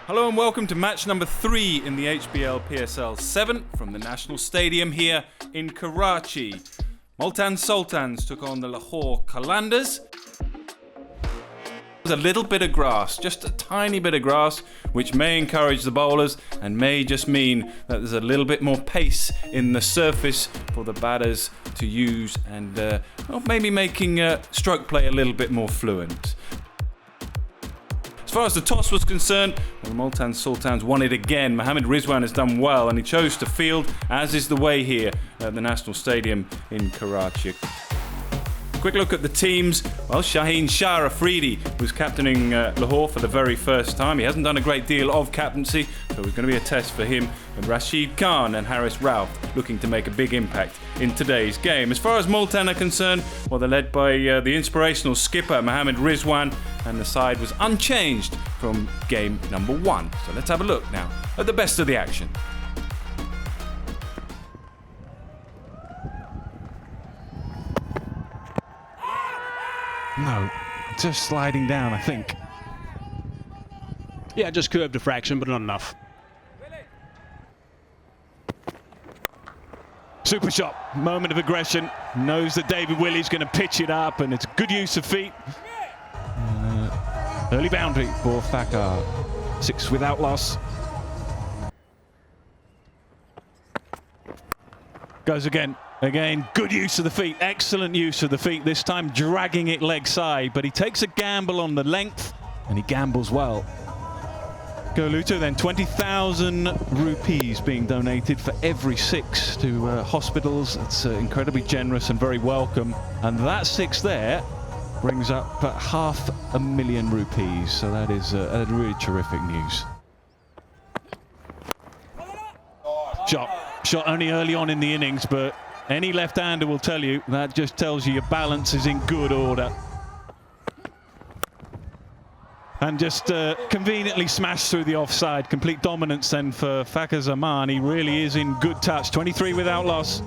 Hello and welcome to match number 3 in the HBL PSL 7 from the National Stadium here in Karachi. Multan Sultans took on the Lahore Qalandars. There's a little bit of grass, just a tiny bit of grass, which may encourage the bowlers and may just mean that there's a little bit more pace in the surface for the batters to use and maybe making stroke play a little bit more fluent. As far as the toss was concerned, the Multan Sultans won it again. Mohammad Rizwan has done well and he chose to field, as is the way here at the National Stadium in Karachi. Quick look at the teams. Well, Shaheen Shah Afridi was captaining Lahore for the very first time. He hasn't done a great deal of captaincy, so it's going to be a test for him. And Rashid Khan and Haris Rauf looking to make a big impact in today's game. As far as Multan are concerned, well, they're led by the inspirational skipper Mohammad Rizwan, and the side was unchanged from game number 1. So let's have a look now at the best of the action. No, just sliding down, I think. Yeah, just curved a fraction, but not enough. Super shot, moment of aggression. Knows that David Willey's going to pitch it up, and it's good use of feet. Early boundary for Fakar. 6 without loss. Goes again. Again, good use of the feet, excellent use of the feet, this time dragging it leg side, but he takes a gamble on the length, and he gambles well. Go Luto then, 20,000 rupees being donated for every 6 to hospitals. It's incredibly generous and very welcome. And that 6 there brings up 500,000 rupees, so that is really terrific news. Shot only early on in the innings, but any left-hander will tell you that just tells you your balance is in good order. And just conveniently smashed through the offside. Complete dominance then for Fakhar Zaman. He really is in good touch. 23 without loss.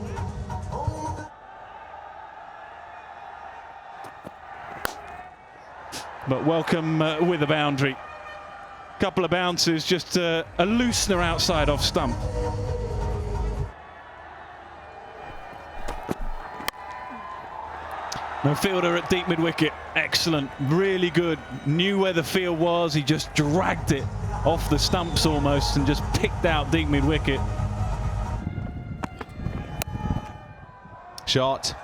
But welcome with a boundary. Couple of bounces, just a loosener outside off stump. No fielder at deep mid-wicket. Excellent, really good. Knew where the field was. He just dragged it off the stumps almost and just picked out deep mid-wicket. Shot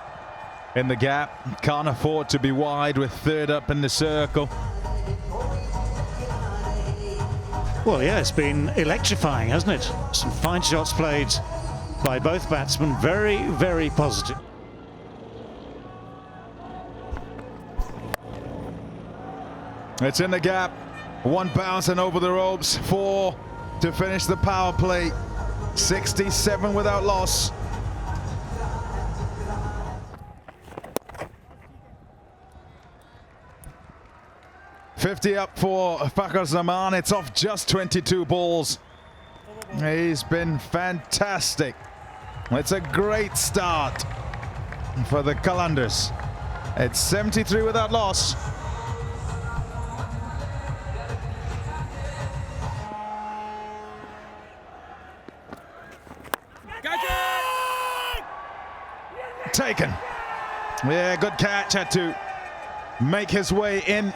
in the gap. Can't afford to be wide with third up in the circle. Well, yeah, it's been electrifying, hasn't it? Some fine shots played by both batsmen. Very, very positive. It's in the gap. 1 bounce and over the ropes. 4 to finish the power play. 67 without loss. $50 up for Fakhar Zaman. It's off just 22 balls. He's been fantastic. It's a great start for the Qalandars. It's 73 without loss. Taken. Yeah, good catch. Had to make his way in.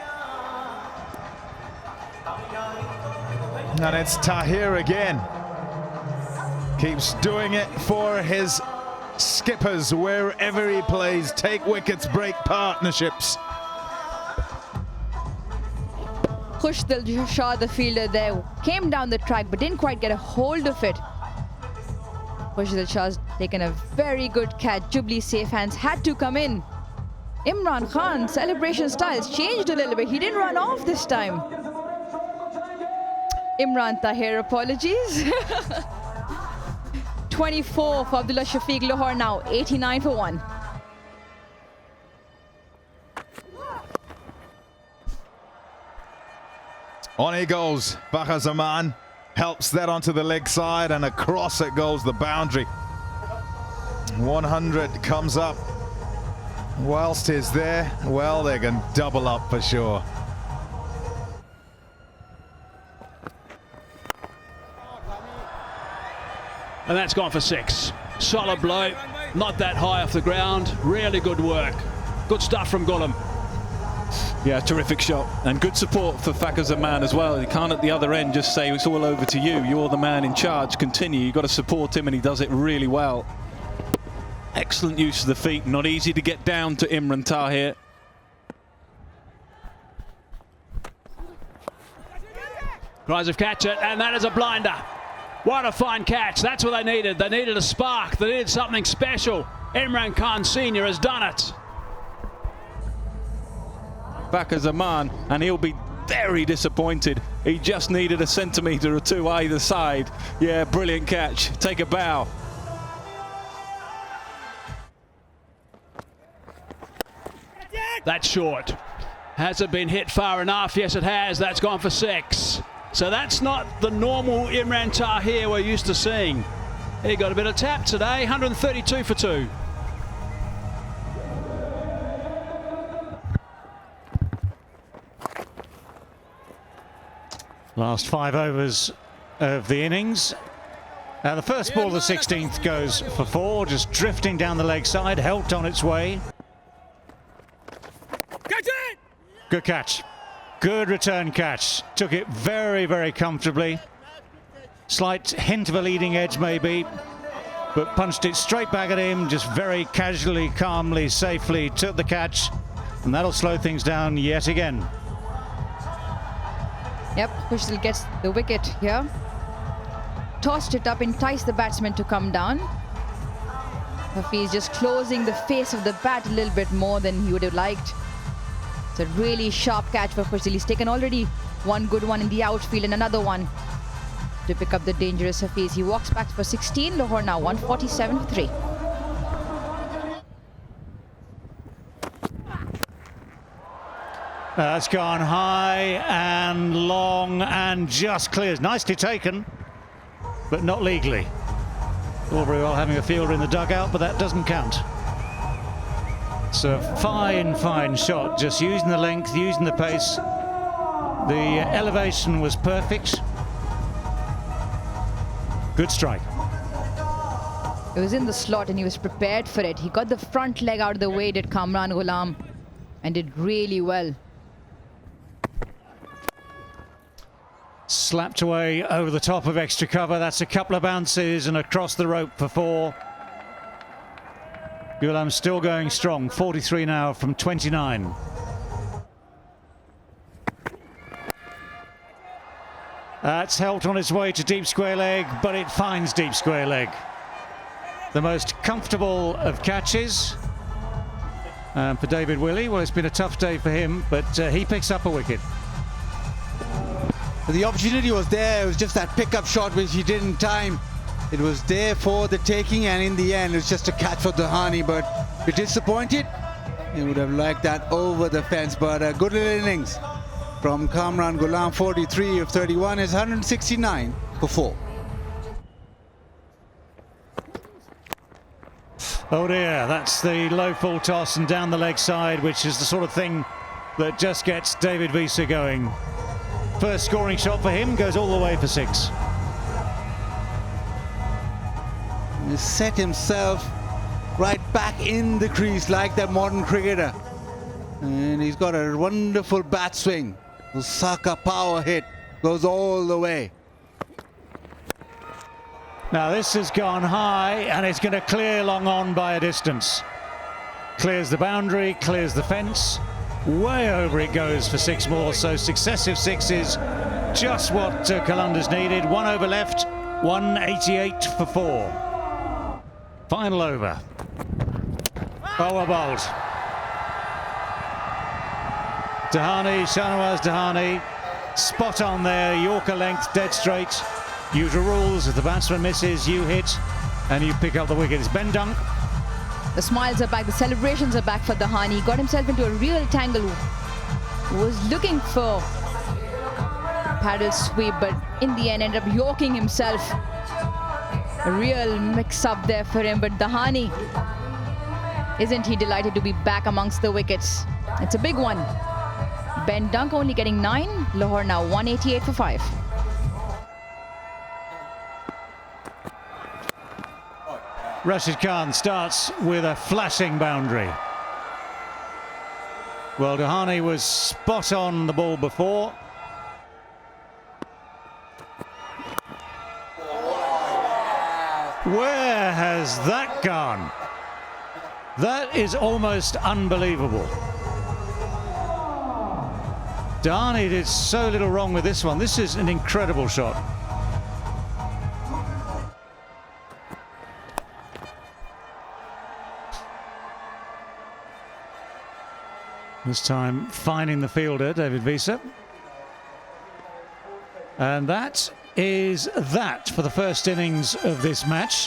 And it's Tahir again. Keeps doing it for his skippers wherever he plays. Take wickets, break partnerships. Khushdil Shah, the fielder there, came down the track but didn't quite get a hold of it. Khushdil Shah's taken a very good catch. Jubilee's safe hands had to come in. Imran Khan, celebration styles changed a little bit. He didn't run off this time. Imran Tahir, apologies. 24 for Abdullah Shafiq. Lahore now 89 for 1. On he goes. Fakhar Zaman helps that onto the leg side, and across it goes the boundary. 100 comes up. Whilst he's there, well, they can double up for sure. And that's gone for 6. Solid blow, not that high off the ground. Really good work. Good stuff from Ghulam. Yeah, terrific shot. And good support for Fakhar Zaman as well. You can't at the other end just say it's all over to you. You're the man in charge. Continue. You've got to support him, and he does it really well. Excellent use of the feet. Not easy to get down to Imran Tahir. Tries to catch it, and that is a blinder. What a fine catch. That's what they needed. They needed a spark. They needed something special. Imran Khan Sr. has done it. Fakhar Zaman, and he'll be very disappointed. He just needed a centimetre or two either side. Yeah, brilliant catch. Take a bow. That's short. Has it been hit far enough? Yes, it has. That's gone for 6. So that's not the normal Imran Tahir we're used to seeing. He got a bit of tap today. 132 for 2. Last 5 overs of the innings. The first ball of the 16th goes for 4, just drifting down the leg side, helped on its way. Good catch. Good return catch. Took it very, very comfortably. Slight hint of a leading edge maybe, but punched it straight back at him, just very casually, calmly, safely took the catch, and that'll slow things down yet again. Yep, Khushal gets the wicket here. Tossed it up, enticed the batsman to come down. Hafiz just closing the face of the bat a little bit more than he would have liked. It's a really sharp catch for Khushal. He's taken already one good one in the outfield and another one to pick up the dangerous Hafiz. He walks back for 16. Lahore now 147 for 3. That's gone high and long and just clears. Nicely taken, but not legally. All very well having a fielder in the dugout, but that doesn't count. It's a fine, fine shot, just using the length, using the pace. The elevation was perfect. Good strike. It was in the slot and he was prepared for it. He got the front leg out of the way, did Kamran Ghulam, and did really well. Slapped away over the top of extra cover. That's a couple of bounces and across the rope for 4. Ghulam still going strong. 43 now from 29. That's helped on its way to deep square leg, but it finds deep square leg. The most comfortable of catches for David Willey. Well, it's been a tough day for him, but he picks up a wicket. The opportunity was there. It was just that pickup shot which he did in time. It was there for the taking, and in the end it was just a catch for Dhani, but you're disappointed. He would have liked that over the fence, but a good little innings from Kamran Ghulam. 43 of 31 is 169 for 4. Oh dear, that's the low full toss and down the leg side, which is the sort of thing that just gets David Visa going. First scoring shot for him goes all the way for 6. He set himself right back in the crease like that modern cricketer. And he's got a wonderful bat swing. Osaka power hit goes all the way. Now this has gone high and it's going to clear long on by a distance. Clears the boundary, clears the fence. Way over it goes for 6 more, so successive 6s, just what Qalandars needed. 1 over left, 188 for 4. Final over. Over bowled. Dhani, Shahnawaz Dhani, spot on there, Yorker length, dead straight. Usual rules, if the batsman misses, you hit, and you pick up the wicket. It's Ben Dunk. The smiles are back, the celebrations are back for Dhani. He got himself into a real tangle. Was looking for a paddle sweep, but in the end ended up yorking himself. A real mix-up there for him, but Dhani, isn't he delighted to be back amongst the wickets? It's a big one. Ben Dunk only getting 9. Lahore now 188 for 5. Rashid Khan starts with a flashing boundary. Well, Dahani was spot on the ball before. Where has that gone? That is almost unbelievable. Dahani did so little wrong with this one. This is an incredible shot. This time finding the fielder, David Visa. And that is that for the first innings of this match.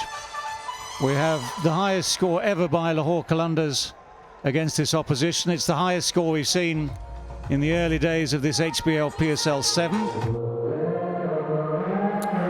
We have the highest score ever by Lahore Qalandars against this opposition. It's the highest score we've seen in the early days of this HBL PSL 7.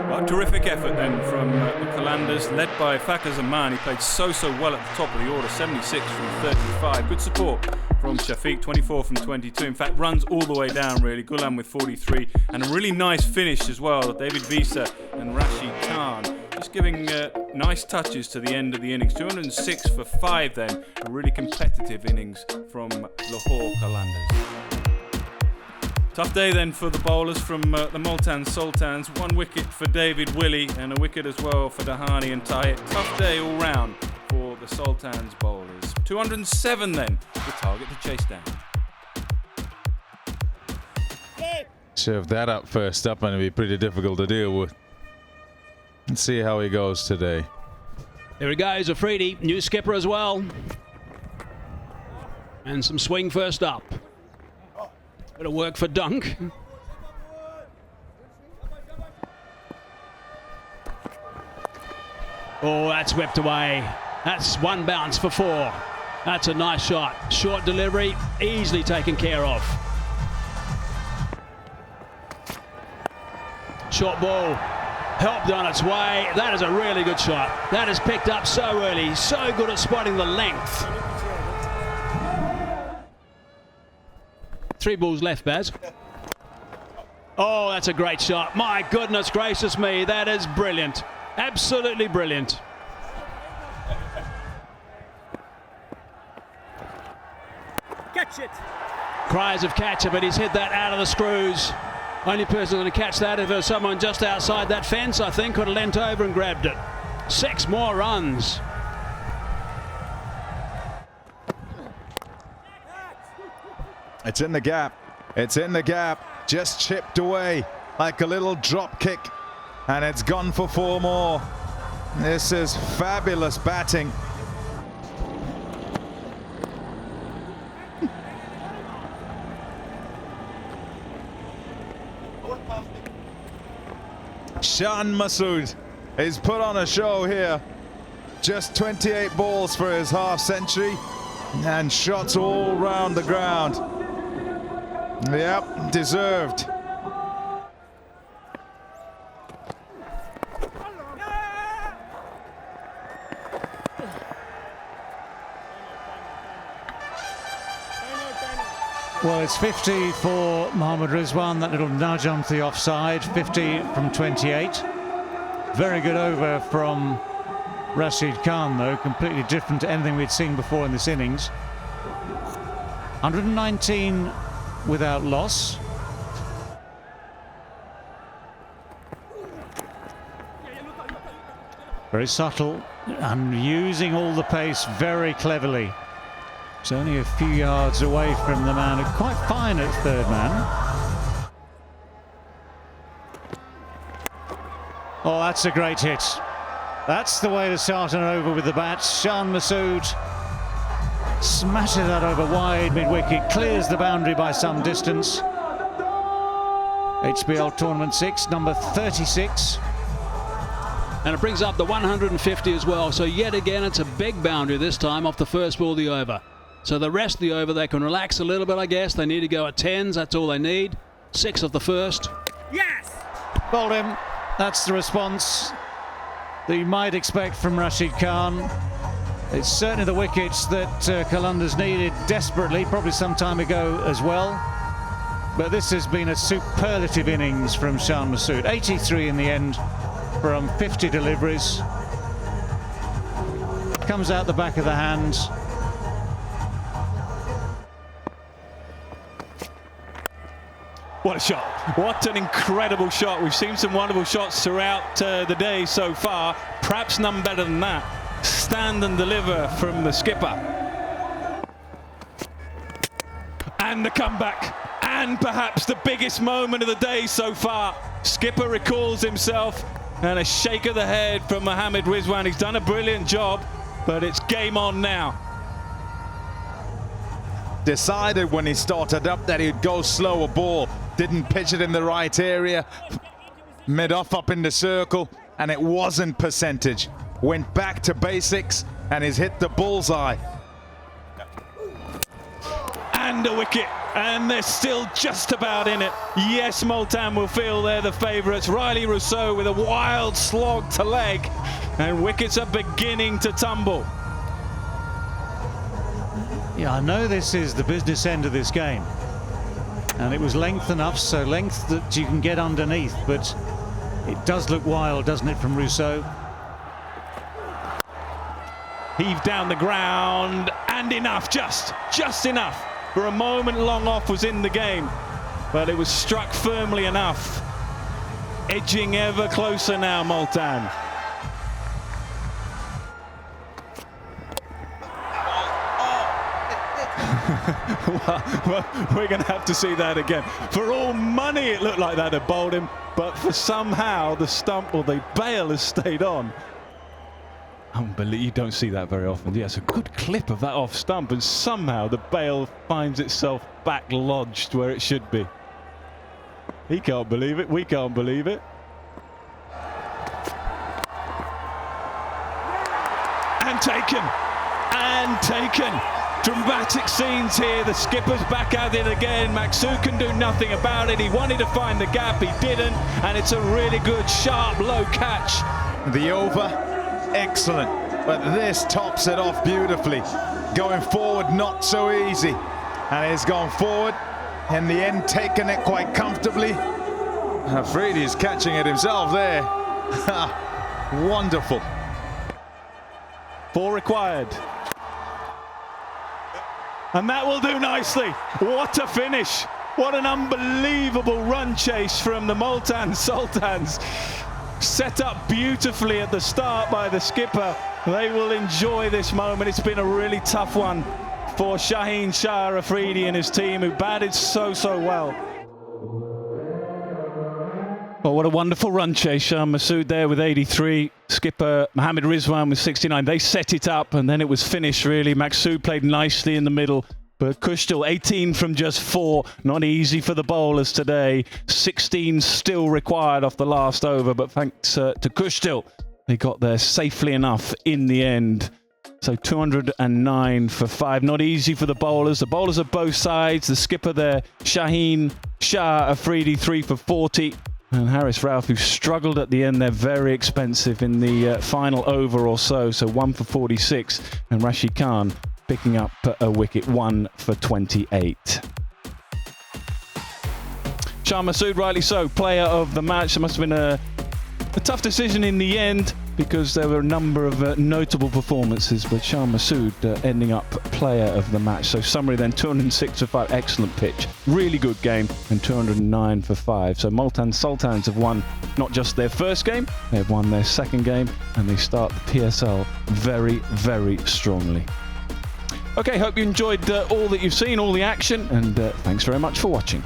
Well, terrific effort then from the Qalandars, led by Fakhar Zaman. He played so well at the top of the order, 76 from 35. Good support from Shafiq, 24 from 22. In fact, runs all the way down really. Ghulam with 43, and a really nice finish as well. David Visa and Rashid Khan just giving nice touches to the end of the innings. 206 for 5 then. A really competitive innings from Lahore Qalandars. Tough day then for the bowlers from the Multan Sultans. 1 wicket for David Willey and a wicket as well for Dahani and Tayyip. Tough day all round for the Sultans bowlers. 207 then, the target to chase down. Serve that up first up and it'll be pretty difficult to deal with. Let's see how he goes today. There he goes, Afridi, new skipper as well. And some swing first up. Bit of work for Dunk. Oh, that's whipped away. That's 1 bounce for 4. That's a nice shot. Short delivery, easily taken care of. Short ball, helped on its way. That is a really good shot. That is picked up so early. So good at spotting the length. 3 balls left, Baz. Oh, that's a great shot. My goodness gracious me, that is brilliant. Absolutely brilliant. Catch it. Cries of catch it, but he's hit that out of the screws. Only person going to catch that if there's someone just outside that fence, I think, could have leant over and grabbed it. 6 more runs. It's in the gap. It's in the gap. Just chipped away like a little drop kick. And it's gone for 4 more. This is fabulous batting. Shan Masood is put on a show here. Just 28 balls for his half century and shots all round the ground. Yep, deserved. Well, it's 50 for Mohammad Rizwan, that little nudge onto the offside, 50 from 28. Very good over from Rashid Khan, though, completely different to anything we'd seen before in this innings. 119 without loss. Very subtle and using all the pace very cleverly. It's only a few yards away from the man, quite fine at third man. Oh, that's a great hit. That's the way to start an over with the bat. Shan Masood smashes that over wide mid-wicket, clears the boundary by some distance. HBL Tournament 6, number 36. And it brings up the 150 as well. So yet again, it's a big boundary this time off the first ball of the over. So the rest of the over, they can relax a little bit, I guess. They need to go at 10s. That's all they need. 6 of the first. Yes! Bowled him. That's the response that you might expect from Rashid Khan. It's certainly the wickets that Qalandars needed desperately, probably some time ago as well. But this has been a superlative innings from Shan Masood. 83 in the end from 50 deliveries. comes out the back of the hands. What a shot. What an incredible shot. We've seen some wonderful shots throughout the day so far. Perhaps none better than that. Stand and deliver from the skipper. And the comeback. And perhaps the biggest moment of the day so far. Skipper recalls himself, and a shake of the head from Mohammed Rizwan. He's done a brilliant job, but it's game on now. Decided when he started up that he'd go slower ball. Didn't pitch it in the right area. Mid-off up in the circle, and it wasn't percentage. Went back to basics, and he's hit the bullseye. And a wicket, and they're still just about in it. Yes, Multan will feel they're the favourites. Riley Rousseau with a wild slog to leg, and wickets are beginning to tumble. Yeah, I know this is the business end of this game, and it was length enough, so length that you can get underneath, but it does look wild, doesn't it, from Rousseau? Heave down the ground, and enough, just enough. For a moment, long off was in the game, but it was struck firmly enough. Edging ever closer now, Multan. well, we're going to have to see that again. For all money, it looked like that had bowled him, but for somehow the stump or the bail has stayed on. Unbelievable. You don't see that very often. Yes, a good clip of that off stump, and somehow the bail finds itself back lodged where it should be. He can't believe it. We can't believe it. And taken. And taken. Dramatic scenes here. The skipper's back at it again. Maksud can do nothing about it. He wanted to find the gap. He didn't. And it's a really good, sharp, low catch. The over. Excellent, but this tops it off beautifully. Going forward, not so easy. And he's gone forward, in the end taking it quite comfortably. Afridi's catching it himself there. Wonderful. 4 required. And that will do nicely. What a finish. What an unbelievable run chase from the Multan Sultans. Set up beautifully at the start by the skipper. They will enjoy this moment. It's been a really tough one for Shaheen Shah Afridi and his team, who batted so well. Well, what a wonderful run chase. Shah Masood there with 83. Skipper Mohammed Rizwan with 69. They set it up, and then it was finished, really. Maksud played nicely in the middle. But Kushtil, 18 from just 4. Not easy for the bowlers today. 16 still required off the last over, but thanks to Kushtil, they got there safely enough in the end. So 209 for 5. Not easy for the bowlers. The bowlers of both sides. The skipper there, Shaheen Shah Afridi, 3 for 40. And Harris Ralph, who struggled at the end, they're very expensive in the final over or so. So 1 for 46. And Rashid Khan picking up a wicket, 1 for 28. Shah Masood, rightly so, player of the match. It must have been a tough decision in the end, because there were a number of notable performances, but Shah Masood ending up player of the match. So summary then, 206 for 5, excellent pitch, really good game, and 209 for 5. So Multan Sultans have won not just their first game, they've won their second game, and they start the PSL very strongly. Okay, hope you enjoyed all that you've seen, all the action, and thanks very much for watching.